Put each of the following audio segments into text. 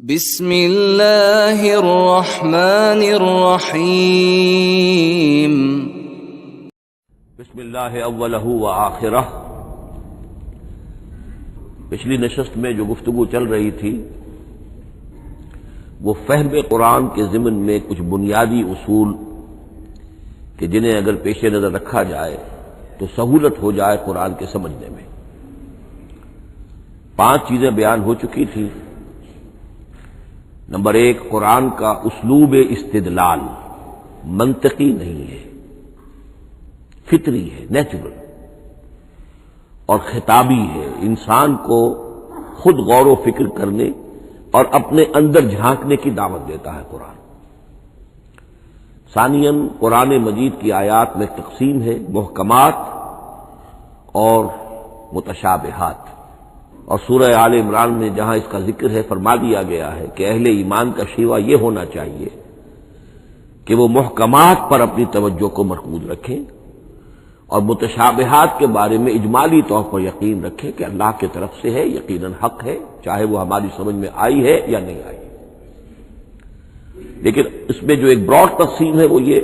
بسم اللہ الرحمن الرحیم بسم اللہ اولہ و آخرہ۔ پچھلی نشست میں جو گفتگو چل رہی تھی وہ فہم قرآن کے ضمن میں کچھ بنیادی اصول کہ جنہیں اگر پیش نظر رکھا جائے تو سہولت ہو جائے قرآن کے سمجھنے میں۔ 5 چیزیں بیان ہو چکی تھیں۔ نمبر 1، قرآن کا اسلوب استدلال منطقی نہیں ہے، فطری ہے، نیچرل اور خطابی ہے، انسان کو خود غور و فکر کرنے اور اپنے اندر جھانکنے کی دعوت دیتا ہے قرآن۔ ثانیاً، قرآن مجید کی آیات میں تقسیم ہے محکمات اور متشابہات، اور سورہ آل عمران میں جہاں اس کا ذکر ہے فرما دیا گیا ہے کہ اہل ایمان کا شیوہ یہ ہونا چاہیے کہ وہ محکمات پر اپنی توجہ کو مرکوز رکھیں اور متشابہات کے بارے میں اجمالی طور پر یقین رکھیں کہ اللہ کی طرف سے ہے، یقیناً حق ہے، چاہے وہ ہماری سمجھ میں آئی ہے یا نہیں آئی۔ لیکن اس میں جو ایک براڈ تقسیم ہے وہ یہ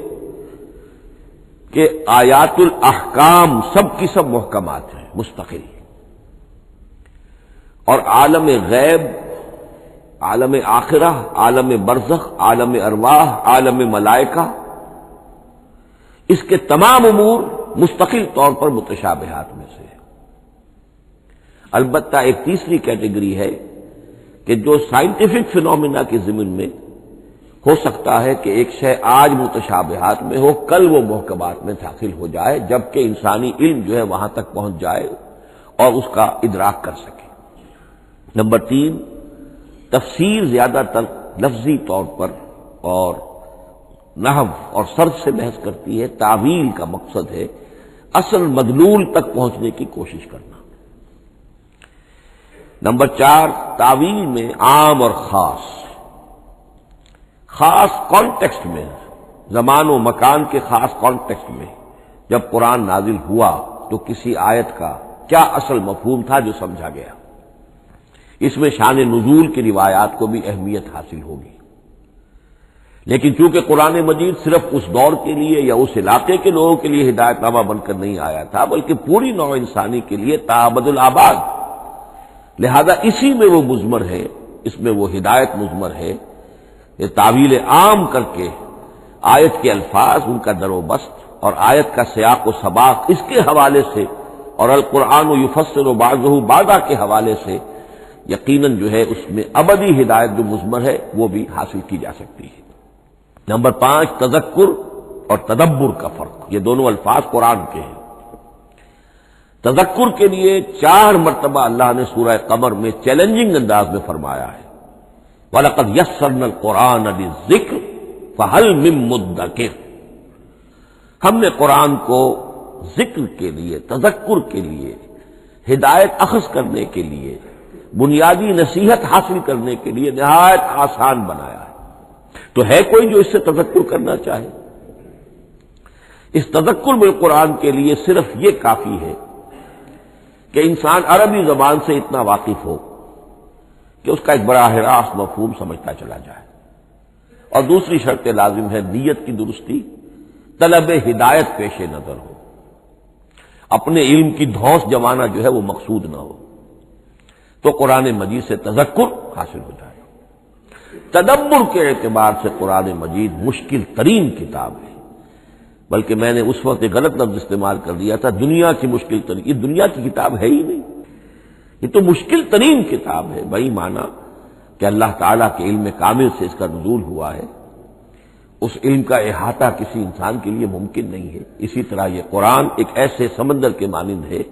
کہ آیات الاحکام سب کی سب محکمات ہیں، مستقل، اور عالم غیب، عالم آخرہ، عالم برزخ، عالم ارواح، عالم ملائکہ، اس کے تمام امور مستقل طور پر متشابہات میں سے ہے۔ البتہ ایک تیسری کیٹیگری ہے کہ جو سائنٹیفک فینومینا کے ضمن میں ہو سکتا ہے کہ ایک شے آج متشابہات میں ہو، کل وہ محکمات میں داخل ہو جائے، جبکہ انسانی علم جو ہے وہاں تک پہنچ جائے اور اس کا ادراک کر سکے۔ نمبر 3، تفسیر زیادہ تر لفظی طور پر اور نحو اور صرف سے بحث کرتی ہے، تعویل کا مقصد ہے اصل مدلول تک پہنچنے کی کوشش کرنا۔ نمبر 4، تعویل میں عام اور خاص کانٹیکسٹ میں، زمان و مکان کے خاص کانٹیکسٹ میں جب قرآن نازل ہوا تو کسی آیت کا کیا اصل مفہوم تھا جو سمجھا گیا، اس میں شان نزول کی روایات کو بھی اہمیت حاصل ہوگی۔ لیکن چونکہ قرآن مجید صرف اس دور کے لیے یا اس علاقے کے لوگوں کے لیے ہدایت نامہ بن کر نہیں آیا تھا، بلکہ پوری نوع انسانی کے لیے تا ابد الآباد، لہذا اسی میں وہ مضمر ہے، اس میں وہ ہدایت مضمر ہے۔ یہ تعویل عام کر کے آیت کے الفاظ، ان کا در و بست اور آیت کا سیاق و سباق اس کے حوالے سے، اور القرآن یفسر بعضہ بعضا کے حوالے سے یقیناً جو ہے اس میں ابدی ہدایت جو مضمر ہے وہ بھی حاصل کی جا سکتی ہے۔ نمبر 5، تذکر اور تدبر کا فرق، یہ دونوں الفاظ قرآن کے ہیں۔ تذکر کے لیے 4 مرتبہ اللہ نے سورہ قمر میں چیلنجنگ انداز میں فرمایا ہے، وَلَقَدْ يَسَّرْنَا الْقُرْآنَ لِلذِّكْرِ فَهَلْ مِن مُّدَّكِرٍ، ہم نے قرآن کو ذکر کے لیے، تذکر کے لیے، ہدایت اخذ کرنے کے لیے، بنیادی نصیحت حاصل کرنے کے لیے نہایت آسان بنایا ہے۔ تو ہے کوئی جو اس سے تذکر کرنا چاہے؟ اس تذکر میں قرآن کے لیے صرف یہ کافی ہے کہ انسان عربی زبان سے اتنا واقف ہو کہ اس کا ایک براہ راست مفہوم سمجھتا چلا جائے، اور دوسری شرط لازم ہے نیت کی درستی، طلب ہدایت پیش نظر ہو، اپنے علم کی دھوس جمانا جو ہے وہ مقصود نہ ہو، تو قرآن مجید سے تذکر حاصل ہو جائے۔ تدبر کے اعتبار سے قرآن مجید مشکل ترین کتاب ہے، بلکہ میں نے اس وقت ایک غلط لفظ استعمال کر دیا تھا، دنیا کی مشکل ترین، یہ دنیا کی کتاب ہے ہی نہیں، یہ تو مشکل ترین کتاب ہے، بھائی مانا کہ اللہ تعالیٰ کے علم کامل سے اس کا نزول ہوا ہے، اس علم کا احاطہ کسی انسان کے لیے ممکن نہیں ہے۔ اسی طرح یہ قرآن ایک ایسے سمندر کے مانند ہے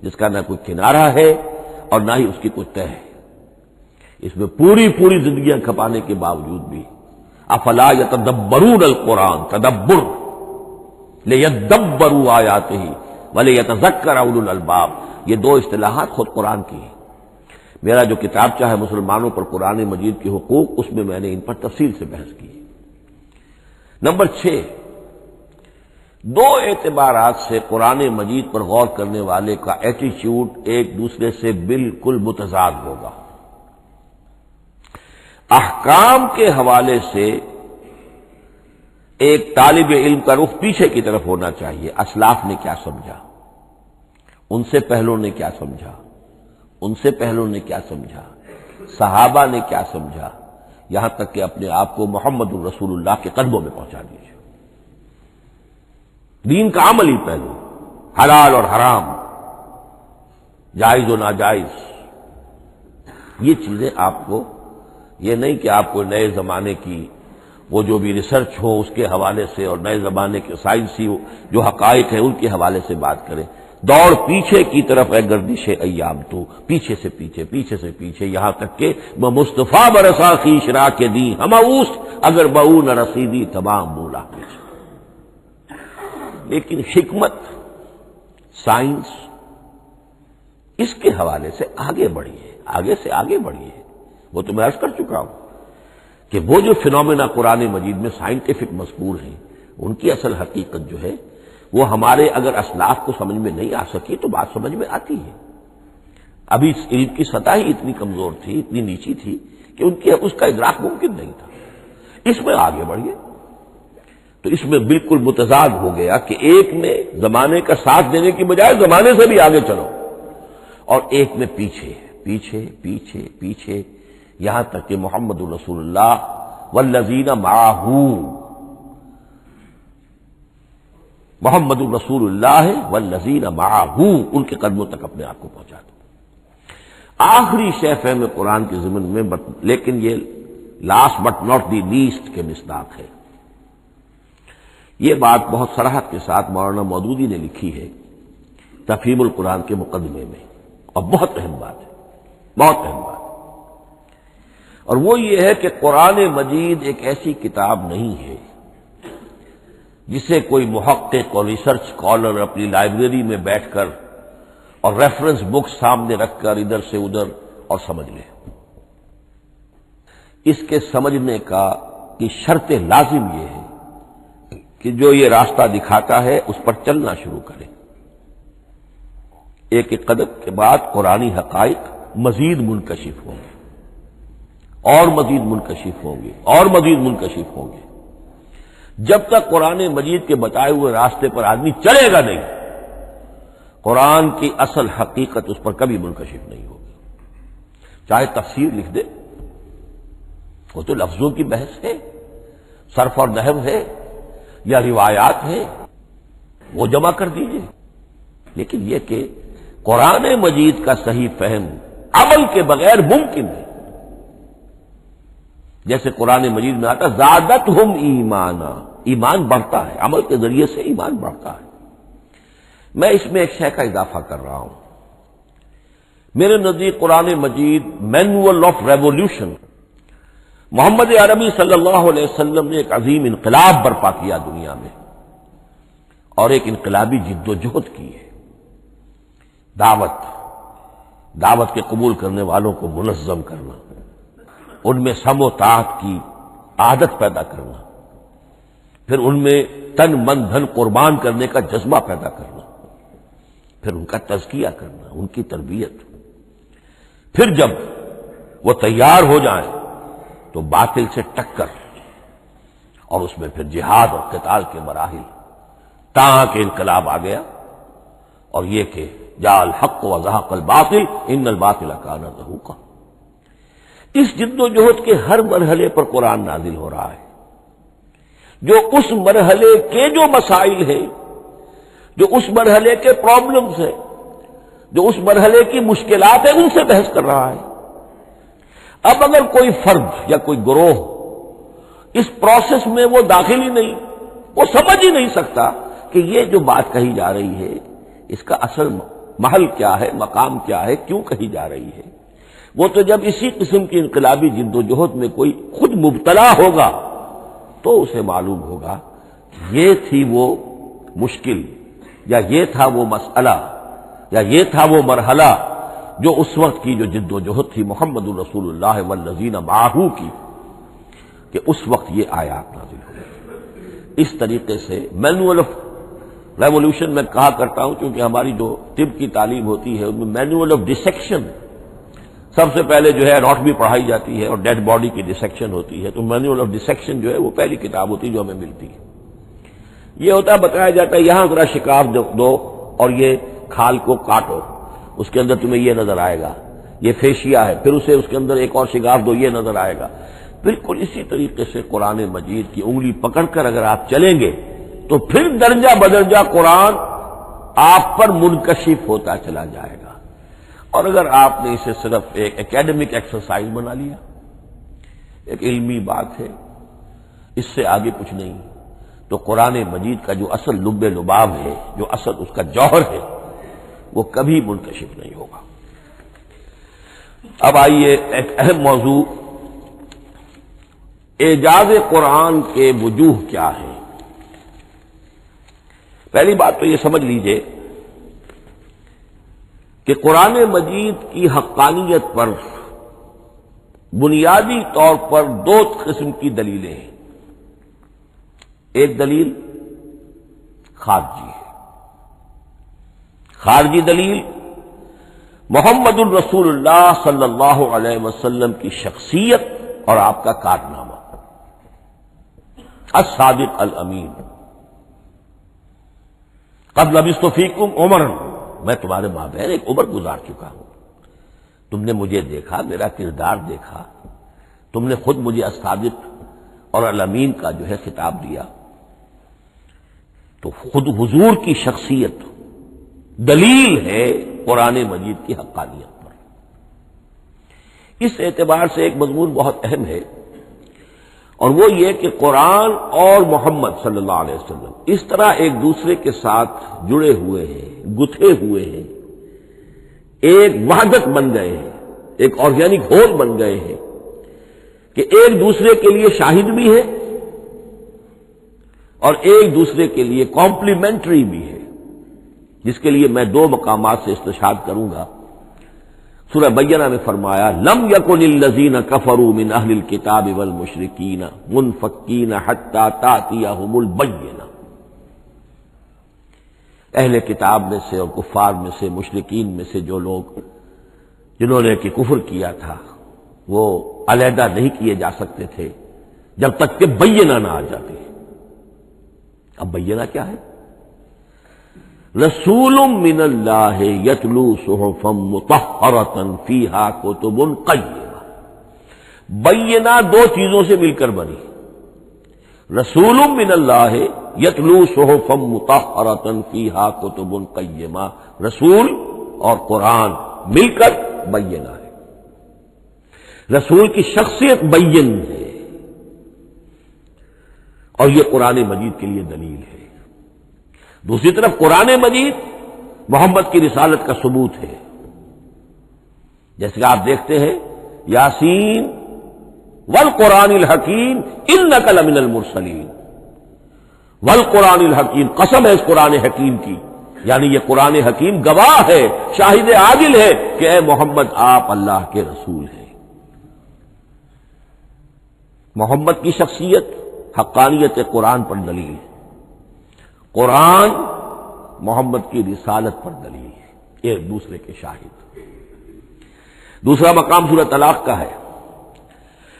جس کا نہ کوئی کنارہ ہے اور نہ ہی اس کی کوئی تہہ ہے، اس میں پوری زندگیاں کھپانے کے باوجود بھی افلا یتدبرون القرآن، تدبر، لیدبروا آیاتہ ولیتذکر اولو الالباب، یہ 2 اصطلاحات خود قرآن کی ہیں۔ میرا جو کتابچہ ہے مسلمانوں پر قرآن مجید کے حقوق، اس میں نے ان پر تفصیل سے بحث کی ہے۔ نمبر 6، 2 اعتبارات سے قرآن مجید پر غور کرنے والے کا ایٹیچیوڈ ایک دوسرے سے بالکل متضاد ہوگا۔ احکام کے حوالے سے ایک طالب علم کا رخ پیچھے کی طرف ہونا چاہیے. اسلاف نے کیا سمجھا، ان سے پہلوں نے کیا سمجھا، ان سے پہلوں نے کیا سمجھا، صحابہ نے کیا سمجھا، یہاں تک کہ اپنے آپ کو محمد الرسول اللہ کے قدموں میں پہنچا دیجیے. دین کا عملی پہلو، حلال اور حرام، جائز و ناجائز، یہ چیزیں آپ کو، یہ نہیں کہ آپ کو نئے زمانے کی وہ جو بھی ریسرچ ہو اس کے حوالے سے اور نئے زمانے کے سائنسی جو حقائق ہیں ان کے حوالے سے بات کریں. دوڑ پیچھے کی طرف ہے گردش ایام، تو پیچھے سے پیچھے، پیچھے سے پیچھے، یہاں تک کہ میں مصطفیٰ برسا خیش را کے دی ہماؤس اگر بہو نہ رسیدی تمام مولا پیچھے. لیکن حکمت، سائنس، اس کے حوالے سے آگے بڑھی ہے، آگے سے آگے بڑھی ہے. وہ تو میں عرض کر چکا ہوں کہ وہ جو فینومینا قرآن مجید میں سائنٹیفک مذکور ہیں ان کی اصل حقیقت جو ہے وہ ہمارے اگر اسلاف کو سمجھ میں نہیں آ سکی تو بات سمجھ میں آتی ہے. ابھی علم کی سطح ہی اتنی کمزور تھی، اتنی نیچی تھی کہ ان کی اس کا ادراک ممکن نہیں تھا. اس میں آگے بڑھیے تو اس میں بالکل متضاد ہو گیا کہ ایک میں زمانے کا ساتھ دینے کی بجائے زمانے سے بھی آگے چلو، اور ایک میں پیچھے پیچھے پیچھے پیچھے، یہاں تک کہ محمد الرسول اللہ والذین معہ، محمد الرسول اللہ والذین معہ، ان کے قدموں تک اپنے آپ کو پہنچا دو. آخری شے فہم قرآن کے ضمن میں، لیکن یہ last but not the least کے مصداق ہے. یہ بات بہت صراحت کے ساتھ مولانا مودودی نے لکھی ہے تفہیم القرآن کے مقدمے میں، اور بہت اہم بات ہے، بہت اہم بات. اور وہ یہ ہے کہ قرآن مجید ایک ایسی کتاب نہیں ہے جسے کوئی محقق اور ریسرچ اسکالر اپنی لائبریری میں بیٹھ کر اور ریفرنس بک سامنے رکھ کر ادھر سے ادھر اور سمجھ لے. اس کے سمجھنے کی شرط لازم یہ ہے کہ جو یہ راستہ دکھاتا ہے اس پر چلنا شروع کرے. ایک ایک قدم کے بعد قرآنی حقائق مزید منکشف ہوں گے، اور مزید منکشف ہوں گے، اور مزید منکشف ہوں گے. جب تک قرآن مجید کے بتائے ہوئے راستے پر آدمی چلے گا نہیں، قرآن کی اصل حقیقت اس پر کبھی منکشف نہیں ہوگی. چاہے تفسیر لکھ دے، وہ تو لفظوں کی بحث ہے، صرف اور نحو ہے یا روایات ہے، وہ جمع کر دیجئے. لیکن یہ کہ قرآن مجید کا صحیح فہم عمل کے بغیر ممکن ہے. جیسے قرآن مجید میں آتا زادتہم ایمانا، ایمان بڑھتا ہے، عمل کے ذریعے سے ایمان بڑھتا ہے. میں اس میں ایک شے کا اضافہ کر رہا ہوں. میرے نزدیک قرآن مجید مینول آف ریولیوشن، محمد عربی صلی اللہ علیہ وسلم نے ایک عظیم انقلاب برپا کیا دنیا میں، اور ایک انقلابی جد و جہد کی ہے. دعوت کے قبول کرنے والوں کو منظم کرنا، ان میں سم و طاعت کی عادت پیدا کرنا، پھر ان میں تن من دھن قربان کرنے کا جذبہ پیدا کرنا، پھر ان کا تزکیہ کرنا، ان کی تربیت. پھر جب وہ تیار ہو جائیں تو باطل سے ٹکر، اور اس میں پھر جہاد اور قتال کے مراحل، تاکہ انقلاب آ گیا. اور یہ کہ جاء الحق وزهق الباطل ان الباطل کان زهوقا. اس جد و جہد کے ہر مرحلے پر قرآن نازل ہو رہا ہے، جو اس مرحلے کے جو مسائل ہیں، جو اس مرحلے کے پرابلمز ہیں، جو اس مرحلے کی مشکلات ہیں، ان سے بحث کر رہا ہے. اب اگر کوئی فرد یا کوئی گروہ اس پروسیس میں وہ داخل ہی نہیں، وہ سمجھ ہی نہیں سکتا کہ یہ جو بات کہی جا رہی ہے اس کا اصل محل کیا ہے، مقام کیا ہے، کیوں کہی جا رہی ہے، وہ تو جب اسی قسم کی انقلابی جد و جہد میں کوئی خود مبتلا ہوگا تو اسے معلوم ہوگا کہ یہ تھی وہ مشکل، یا یہ تھا وہ مسئلہ، یا یہ تھا وہ مرحلہ جو اس وقت کی جو جد و جہد تھی محمد الرسول اللہ والذین معہ کی، کہ اس وقت یہ آیات نازل ہوئی. اس طریقے سے مینول آف ریولیوشن میں کہا کرتا ہوں، کیونکہ ہماری جو طب کی تعلیم ہوتی ہے ان میں مینول آف ڈسیکشن، سب سے پہلے جو ہے اناٹمی پڑھائی جاتی ہے اور ڈیڈ باڈی کی ڈسیکشن ہوتی ہے، تو مینول آف ڈسیکشن جو ہے وہ پہلی کتاب ہوتی ہے جو ہمیں ملتی ہے۔ یہ ہوتا ہے، بتایا جاتا ہے یہاں ذرا شکاف دو اور یہ کھال کو کاٹو، اس کے اندر تمہیں یہ نظر آئے گا، یہ فیشیا ہے، پھر اسے اس کے اندر ایک اور شکاف دو، یہ نظر آئے گا۔ بالکل اسی طریقے سے قرآن مجید کی انگلی پکڑ کر اگر آپ چلیں گے تو پھر درجہ بدرجہ قرآن آپ پر منکشف ہوتا چلا جائے گا۔ اور اگر آپ نے اسے صرف ایک اکیڈمک ایکسرسائز بنا لیا، ایک علمی بات ہے، اس سے آگے کچھ نہیں، تو قرآن مجید کا جو اصل لب لباب ہے، جو اصل اس کا جوہر ہے، وہ کبھی منکشف نہیں ہوگا۔ اب آئیے ایک اہم موضوع، اعجاز قرآن کے وجوہ کیا ہیں۔ پہلی بات تو یہ سمجھ لیجئے کہ قرآن مجید کی حقانیت پر بنیادی طور پر دو قسم کی دلیلیں ہیں۔ ایک دلیل خارجی ہے، خارجی دلیل محمد الرسول اللہ صلی اللہ علیہ وسلم کی شخصیت اور آپ کا کارنامہ، الصادق الامین، قد لبثت فیکم عمرا، میں تمہارے مابین ایک عمر گزار چکا ہوں، تم نے مجھے دیکھا، میرا کردار دیکھا، تم نے خود مجھے الصادق اور الامین کا جو ہے خطاب دیا، تو خود حضور کی شخصیت دلیل ہے قرآن مجید کی حقانیت پر۔ اس اعتبار سے ایک مضمون بہت اہم ہے، اور وہ یہ کہ قرآن اور محمد صلی اللہ علیہ وسلم اس طرح ایک دوسرے کے ساتھ جڑے ہوئے ہیں، گتھے ہوئے ہیں، ایک وحدت بن گئے ہیں، ایک آرگینک ہول بن گئے ہیں کہ ایک دوسرے کے لیے شاہد بھی ہے اور ایک دوسرے کے لیے کمپلیمنٹری بھی ہے، جس کے لیے میں دو مقامات سے استشہاد کروں گا۔ سورہ بینہ میں فرمایا لم یکن الذین کفروا من اہل الکتاب والمشرکین منفکین حتی تأتیہم البینہ، اہل کتاب میں سے اور کفار میں سے، مشرکین میں سے جو لوگ جنہوں نے کہ کفر کیا تھا، وہ علیحدہ نہیں کیے جا سکتے تھے جب تک کہ بینہ نہ آ جاتے۔ اب بینہ کیا ہے؟ رسول من اللہ یتلو صحفا مطہرۃ فیہا کتب قیمہ، بینہ دو چیزوں سے مل کر بنی، رسول من اللہ یتلو صحفا مطہرۃ فیہا کتب قیمہ، رسول اور قرآن مل کر بینہ ہے، رسول کی شخصیت بین ہے، اور یہ قرآن مجید کے لیے دلیل ہے۔ دوسری طرف قرآن مجید محمد کی رسالت کا ثبوت ہے، جیسے کہ آپ دیکھتے ہیں یاسین والقرآن الحکیم انک لمن المرسلین، والقرآن الحکیم، قسم ہے اس قرآن حکیم کی، یعنی یہ قرآن حکیم گواہ ہے، شاہد عادل ہے کہ اے محمد آپ اللہ کے رسول ہیں۔ محمد کی شخصیت حقانیت قرآن پر دلیل ہے، قرآن محمد کی رسالت پر دلیل ہے، ایک دوسرے کے شاہد۔ دوسرا مقام سورہ طلاق کا ہے،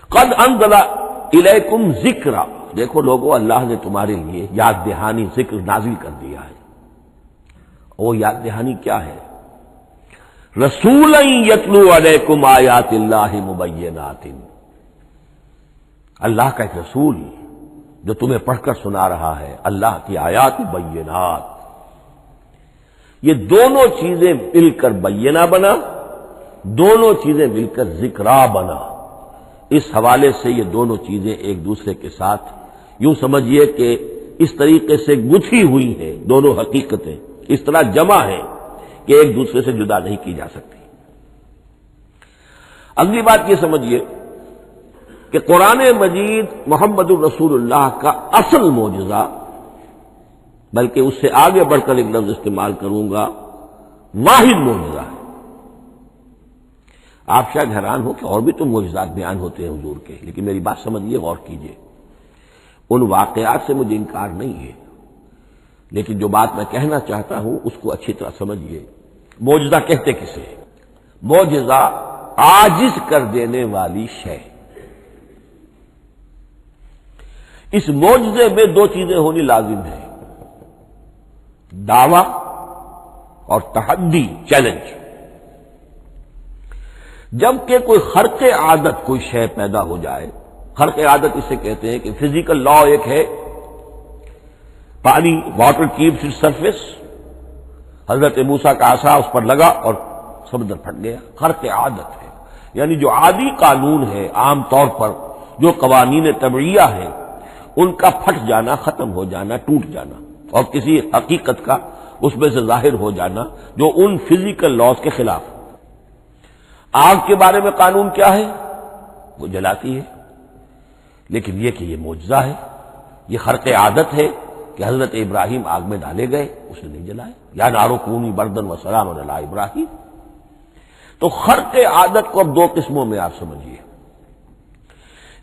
قد انزل الیکم ذکرا، دیکھو لوگو اللہ نے تمہارے لیے یاد دہانی ذکر نازل کر دیا ہے۔ وہ یاد دہانی کیا ہے؟ رسولا یتلو علیکم آیات اللہ مبینات، اللہ کا ایک رسول جو تمہیں پڑھ کر سنا رہا ہے اللہ کی آیات بینات۔ یہ دونوں چیزیں مل کر بینہ بنا، دونوں چیزیں مل کر ذکرا بنا۔ اس حوالے سے یہ دونوں چیزیں ایک دوسرے کے ساتھ یوں سمجھیے کہ اس طریقے سے گتھی ہوئی ہیں، دونوں حقیقتیں اس طرح جمع ہیں کہ ایک دوسرے سے جدا نہیں کی جا سکتی۔ اگلی بات یہ سمجھیے کہ قرآن مجید محمد الرسول اللہ کا اصل معجزہ، بلکہ اس سے آگے بڑھ کر ایک لفظ استعمال کروں گا، واحد معجزہ ہے۔ آپ شاید حیران ہو کہ اور بھی تو معجزات بیان ہوتے ہیں حضور کے، لیکن میری بات سمجھیے، غور کیجیے، ان واقعات سے مجھے انکار نہیں ہے، لیکن جو بات میں کہنا چاہتا ہوں اس کو اچھی طرح سمجھیے۔ معجزہ کہتے کسے؟ معجزہ عاجز کر دینے والی شے۔ اس معجزے میں دو چیزیں ہونی لازم ہیں، دعویٰ اور تحدی، چیلنج۔ جبکہ کوئی خرق عادت کوئی شے پیدا ہو جائے، خرق عادت اسے کہتے ہیں کہ فزیکل لا ایک ہے، پانی، واٹر کیپس اٹس سرفیس، حضرت موسیٰ کا عصا اس پر لگا اور سمندر پھٹ گیا، خرق عادت ہے، یعنی جو عادی قانون ہے، عام طور پر جو قوانین طبعیہ ہیں ان کا پھٹ جانا، ختم ہو جانا، ٹوٹ جانا، اور کسی حقیقت کا اس میں سے ظاہر ہو جانا جو ان فزیکل لاز کے خلاف۔ آگ کے بارے میں قانون کیا ہے؟ وہ جلاتی ہے، لیکن یہ کہ یہ معجزہ ہے، یہ خرق عادت ہے کہ حضرت ابراہیم آگ میں ڈالے گئے، اس نے نہیں جلائے، یا نارو کونی بردن و سلام علی ابراہیم۔ تو خرق عادت کو اب دو قسموں میں آپ سمجھیے۔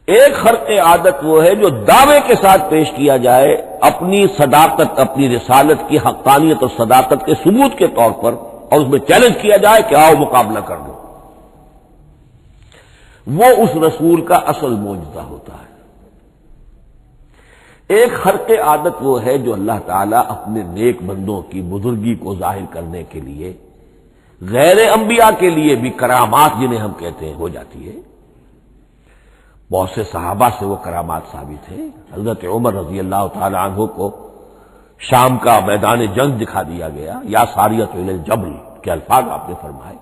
ایک خرق عادت وہ ہے جو دعوے کے ساتھ پیش کیا جائے اپنی صداقت، اپنی رسالت کی حقانیت اور صداقت کے ثبوت کے طور پر، اور اس میں چیلنج کیا جائے کہ آؤ مقابلہ کر لو، وہ اس رسول کا اصل معجزہ ہوتا ہے۔ ایک خرق عادت وہ ہے جو اللہ تعالیٰ اپنے نیک بندوں کی بزرگی کو ظاہر کرنے کے لیے، غیر انبیاء کے لیے بھی کرامات جنہیں ہم کہتے ہیں ہو جاتی ہے۔ بہت سے صحابہ سے وہ کرامات ثابت ہیں۔ حضرت عمر رضی اللہ تعالی عنہ کو شام کا میدان جنگ دکھا دیا گیا، یا ساریۃ الی الجبل کے الفاظ آپ نے فرمائے۔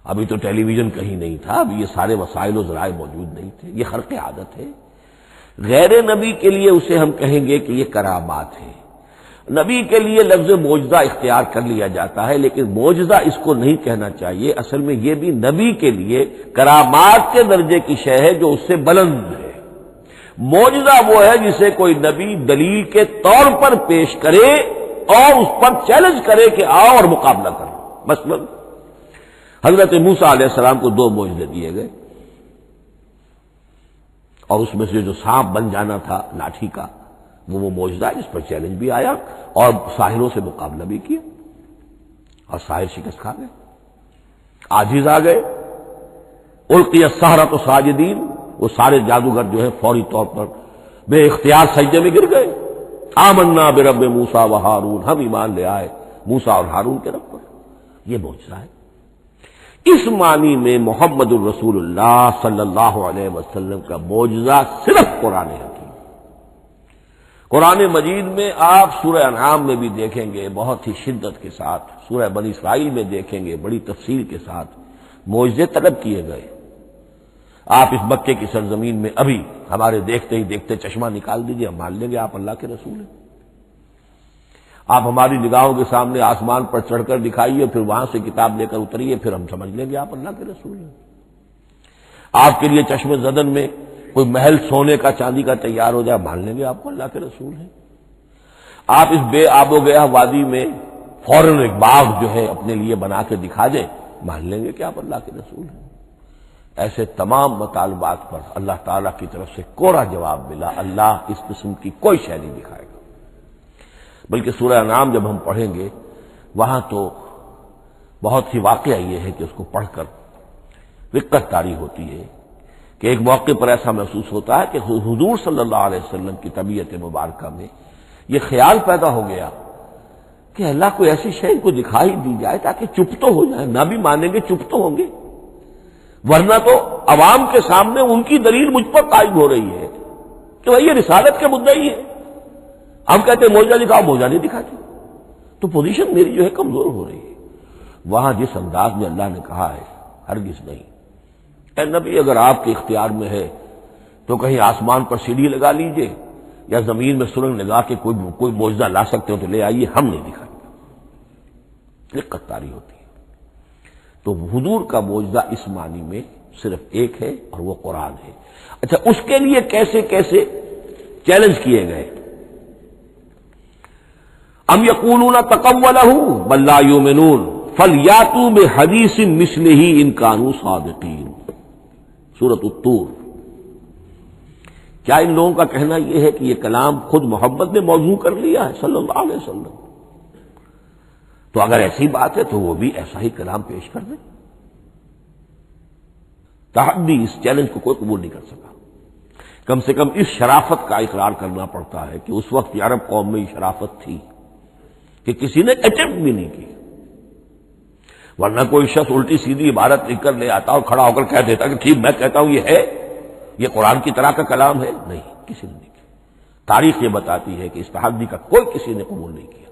ابھی تو ٹیلی ویژن کہیں نہیں تھا، ابھی یہ سارے وسائل و ذرائع موجود نہیں تھے، یہ خرق عادت ہے۔ غیر نبی کے لیے اسے ہم کہیں گے کہ یہ کرامات ہے۔ نبی کے لیے لفظ معجزہ اختیار کر لیا جاتا ہے، لیکن معجزہ اس کو نہیں کہنا چاہیے، اصل میں یہ بھی نبی کے لیے کرامات کے درجے کی شے ہے جو اس سے بلند ہے۔ معجزہ وہ ہے جسے کوئی نبی دلیل کے طور پر پیش کرے اور اس پر چیلنج کرے کہ آؤ اور مقابلہ کرو۔ مثلا حضرت موسیٰ علیہ السلام کو دو معجزے دیے گئے، اور اس میں سے جو سانپ بن جانا تھا لاٹھی کا، وہ معجزہ جس پر چیلنج بھی آیا اور ساحروں سے مقابلہ بھی کیا، اور ساحر شکست کھا گئے، عاجز آ گئے۔ القی السحرۃ ساجدین، وہ سارے جادوگر جو ہے فوری طور پر بے اختیار سجدے میں گر گئے۔ آمنا برب موسیٰ و ہارون، ہم ایمان لے آئے موسیٰ اور ہارون کے رب پر۔ یہ معجزہ ہے۔ اس معنی میں محمد الرسول اللہ صلی اللہ علیہ وسلم کا معجزہ صرف قرآن حکیم۔ قرآن مجید میں آپ سورہ انعام میں بھی دیکھیں گے بہت ہی شدت کے ساتھ، سورہ بنی اسرائیل میں دیکھیں گے بڑی تفصیل کے ساتھ معجزے طلب کیے گئے۔ آپ اس مکے کی سرزمین میں ابھی ہمارے دیکھتے ہی دیکھتے چشمہ نکال دیجئے، ہم مان لیں گے آپ اللہ کے رسول ہیں۔ آپ ہماری نگاہوں کے سامنے آسمان پر چڑھ کر دکھائیے، پھر وہاں سے کتاب لے کر اتریے، پھر ہم سمجھ لیں گے آپ اللہ کے رسول ہیں۔ آپ کے لیے چشم زدن میں کوئی محل سونے کا چاندی کا تیار ہو جائے، مان لیں گے آپ کو اللہ کے رسول ہیں۔ آپ اس بے آب و گیا وادی میں فوراً ایک باغ جو ہے اپنے لیے بنا کے دکھا دیں، مان لیں گے کہ آپ اللہ کے رسول ہیں۔ ایسے تمام مطالبات پر اللہ تعالیٰ کی طرف سے کوڑا جواب ملا، اللہ اس قسم کی کوئی شے نہیں دکھائے گا۔ بلکہ سورہ انعام جب ہم پڑھیں گے وہاں تو بہت ہی واقعہ یہ ہے کہ اس کو پڑھ کر رقت طاری ہوتی ہے کہ ایک موقع پر ایسا محسوس ہوتا ہے کہ حضور صلی اللہ علیہ وسلم کی طبیعت مبارکہ میں یہ خیال پیدا ہو گیا کہ اللہ کو ایسی شے کو دکھائی دی جائے تاکہ چپ تو ہو جائے، نہ بھی مانیں گے چپ تو ہوں گے، ورنہ تو عوام کے سامنے ان کی دلیل مجھ پر قائم ہو رہی ہے کہ بھائی یہ رسالت کے مدعی ہے، ہم کہتے ہیں معجزہ دکھاؤ، معجزہ نہیں دکھاتے، تو پوزیشن میری جو ہے کمزور ہو رہی ہے۔ وہاں جس انداز میں اللہ نے کہا ہے ہرگز نہیں، اے نبی اگر آپ کے اختیار میں ہے تو کہیں آسمان پر سیڑھی لگا لیجئے یا زمین میں سرنگ لگا کے کوئی معجزہ لا سکتے ہو تو لے آئیے، ہم نہیں دکھائیں گے۔ رقت طاری ہوتی ہے۔ تو حضور کا معجزہ اس معنی میں صرف ایک ہے اور وہ قرآن ہے۔ اچھا، اس کے لیے کیسے کیسے چیلنج کیے گئے؟ ام یقولون تقولہ بل لا یؤمنون فلیاتوا بحدیث مثلہ ان کانوا صادقین، سورۃ الطور۔ کیا ان لوگوں کا کہنا یہ ہے کہ یہ کلام خود محمد نے موضوع کر لیا ہے صلی اللہ علیہ وسلم؟ تو اگر ایسی بات ہے تو وہ بھی ایسا ہی کلام پیش کر دیں۔ تحدی، اس چیلنج کو کوئی قبول نہیں کر سکا۔ کم سے کم اس شرافت کا اقرار کرنا پڑتا ہے کہ اس وقت عرب قوم میں یہ شرافت تھی کہ کسی نے اٹمپٹ بھی نہیں کی، ورنہ کوئی شخص الٹی سیدھی عبارت لکھ کر لے آتا اور کھڑا ہو کر کہہ دیتا کہ ٹھیک میں کہتا ہوں یہ ہے، یہ قرآن کی طرح کا کلام ہے۔ نہیں، کسی نے نہیں کیا۔ تاریخ یہ بتاتی ہے کہ اس تحدی کا کوئی کسی نے قبول نہیں کیا۔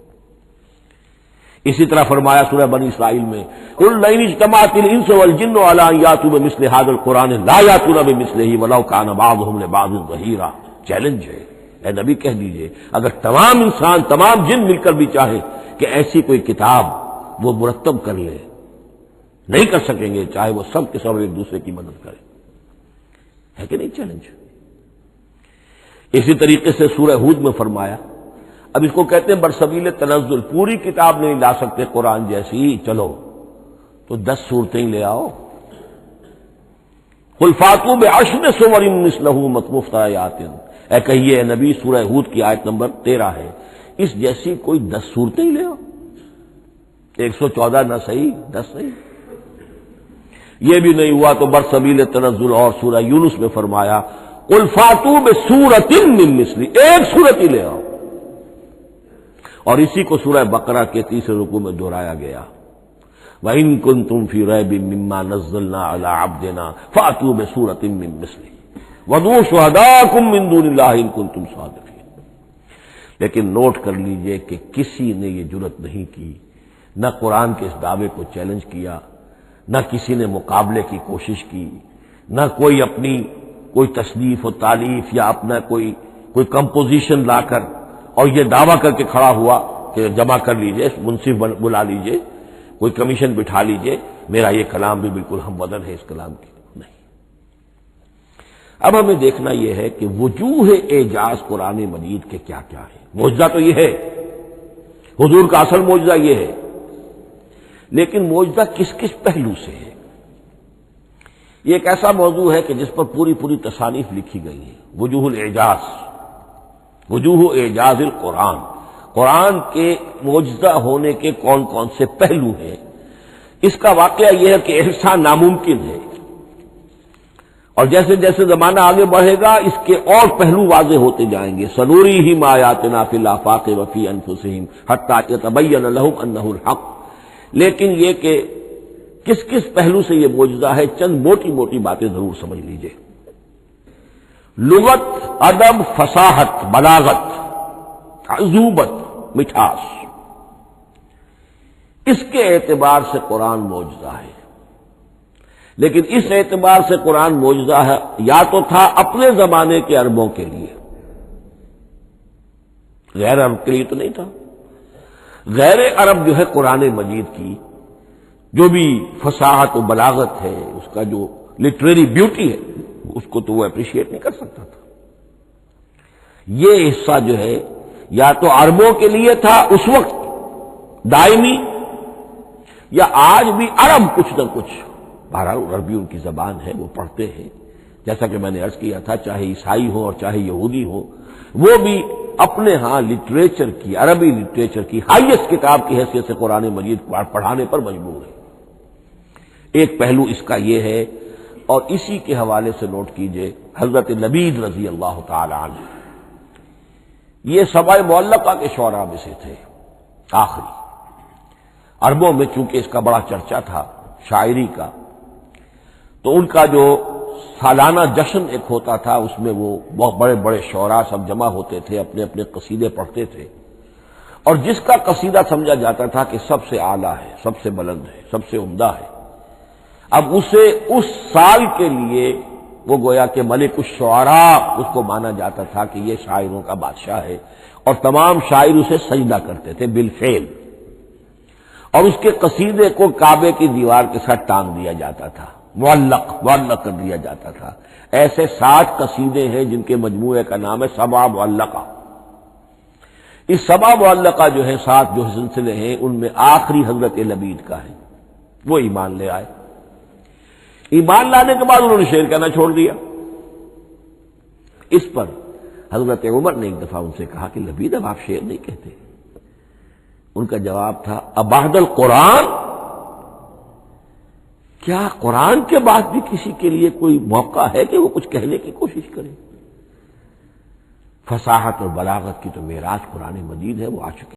اسی طرح فرمایا سورہ بنی اسرائیل میں قُلْ لَئِنِ اجْتَمَعَتِ الْإِنسُ وَالْجِنُّ عَلَىٰ أَن يَأْتُوا بِمِثْلِ هَٰذَا الْقُرْآنِ لَا يَأْتُونَ بِمِثْلِهِ وَلَوْ كَانَ بَعْضُهُمْ لِبَعْضٍ ظَهِيرًا۔ چیلنج ہے، اے نبی کہہ دیجئے اگر تمام انسان، تمام جن مل کر بھی چاہے کہ ایسی کوئی کتاب وہ مرتب کر لے، نہیں کر سکیں گے، چاہے وہ سب کے سب ایک دوسرے کی مدد کرے۔ ہے کہ نہیں چیلنج؟ اسی طریقے سے سورہ ہود میں فرمایا، اب اس کو کہتے ہیں برسبیل تنزل، پوری کتاب نہیں لا سکتے قرآن جیسی، چلو تو 10 صورتیں لے آؤ۔ قُلْ فَأْتُوا بِعَشْرِ سُوَرٍ مِثْلَهُ مُفْتَرَيَاتٍ، اے کہیے اے نبی، سورہ ہود کی آیت نمبر 13 ہے، اس جیسی کوئی 10 صورتیں لے آؤ۔ 114 نہ صحیح، 10 صحیح۔ یہ بھی نہیں ہوا تو برسبیل تنزل اور سورہ یونس میں فرمایا قُلْ فَأْتُوا بِسُورَةٍ مِّن مِّثْلِهِ، ایک سورت ہی لے آؤ۔ اور اسی کو سورہ بقرہ کے 30 رکوع میں دہرایا گیا، وَإِن كُنتُمْ فِي رَيْبٍ مِّمَّا نَزَّلْنَا عَلَىٰ عَبْدِنَا فَأْتُوا بِسُورَةٍ مِّن مِّثْلِهِ وَادْعُوا شُهَدَاءَكُم مِّن دُونِ اللَّهِ إِن كُنتُمْ صَادِقِينَ۔ لیکن نوٹ کر لیجئے کہ کسی نے یہ جرأت نہیں کی، نہ قرآن کے اس دعوے کو چیلنج کیا، نہ کسی نے مقابلے کی کوشش کی، نہ کوئی اپنی کوئی تصنیف و تالیف یا اپنا کوئی کمپوزیشن لا کر اور یہ دعویٰ کر کے کھڑا ہوا کہ جمع کر لیجئے، منصف بلا لیجئے، کوئی کمیشن بٹھا لیجئے، میرا یہ کلام بھی بالکل ہم وزن ہے اس کلام کی۔ نہیں۔ اب ہمیں دیکھنا یہ ہے کہ وجوہ اعجاز قرآن مجید کے کیا کیا ہے۔ معجزہ تو یہ ہے، حضور کا اصل معجزہ یہ ہے، لیکن معجزہ کس کس پہلو سے ہے؟ یہ ایک ایسا موضوع ہے کہ جس پر پوری تصانیف لکھی گئی ہیں۔ وجوہ الاعجاز، وجوہ اعجاز القرآن، قرآن کے معجزہ ہونے کے کون کون سے پہلو ہیں۔ اس کا واقعہ یہ ہے کہ احسان ناممکن ہے، اور جیسے جیسے زمانہ آگے بڑھے گا اس کے اور پہلو واضح ہوتے جائیں گے۔ سنوریہم آیاتنا فی الآفاق وفی انفسہم حتی یتبین لہم انہ الحق۔ لیکن یہ کہ کس کس پہلو سے یہ معجزہ ہے، چند موٹی موٹی باتیں ضرور سمجھ لیجئے۔ لغت، ادب، فصاحت، بلاغت، عذوبت، مٹھاس، اس کے اعتبار سے قرآن معجزہ ہے۔ لیکن اس اعتبار سے قرآن معجزہ ہے یا تو تھا اپنے زمانے کے عربوں کے لیے، غیر عرب کے لیے تو نہیں تھا۔ غیر عرب جو ہے قرآن مجید کی جو بھی فصاحت و بلاغت ہے، اس کا جو لٹریری بیوٹی ہے، اس کو تو وہ اپریشیٹ نہیں کر سکتا تھا۔ یہ حصہ جو ہے یا تو عربوں کے لیے تھا اس وقت دائمی، یا آج بھی عرب کچھ نہ کچھ، بہرحال عربی ان کی زبان ہے، وہ پڑھتے ہیں، جیسا کہ میں نے عرض کیا تھا، چاہے عیسائی ہو اور چاہے یہودی ہو، وہ بھی اپنے ہاں لٹریچر کی، عربی لٹریچر کی ہائیسٹ کتاب کی حیثیت سے قرآن مجید پڑھانے پر مجبور ہے۔ ایک پہلو اس کا یہ ہے، اور اسی کے حوالے سے نوٹ کیجئے حضرت لبید رضی اللہ تعالی عنہ، یہ سبع معلقہ کے شعراء میں سے تھے آخری۔ عربوں میں چونکہ اس کا بڑا چرچا تھا شاعری کا، تو ان کا جو سالانہ جشن ایک ہوتا تھا، اس میں وہ بہت بڑے بڑے شعراء سب جمع ہوتے تھے، اپنے اپنے قصیدے پڑھتے تھے، اور جس کا قصیدہ سمجھا جاتا تھا کہ سب سے اعلیٰ ہے، سب سے بلند ہے، سب سے عمدہ ہے، اب اسے اس سال کے لیے وہ گویا کہ ملک الشعراء اس کو مانا جاتا تھا کہ یہ شاعروں کا بادشاہ ہے، اور تمام شاعر اسے سجدہ کرتے تھے بالفعل، اور اس کے قصیدے کو کعبے کی دیوار کے ساتھ ٹانگ دیا جاتا تھا، معلق کر دیا جاتا تھا۔ ایسے 60 قصیدے ہیں جن کے مجموعے کا نام ہے سبع معلقہ۔ اس سبع معلقہ جو ہے 7 جو سلسلے ہیں، ان میں آخری حضرت لبید کا ہے، وہ ایمان لے آئے۔ ایمان لانے کے بعد انہوں نے شعر کہنا چھوڑ دیا۔ اس پر حضرت عمر نے ایک دفعہ ان سے کہا کہ لبید اب آپ شعر نہیں کہتے۔ ان کا جواب تھا ابعد القرآن، کیا قرآن کے بعد بھی کسی کے لیے کوئی موقع ہے کہ وہ کچھ کہنے کی کوشش کرے؟ فصاحت اور بلاغت کی تو معراج قرآن مجید ہے، وہ آ چکی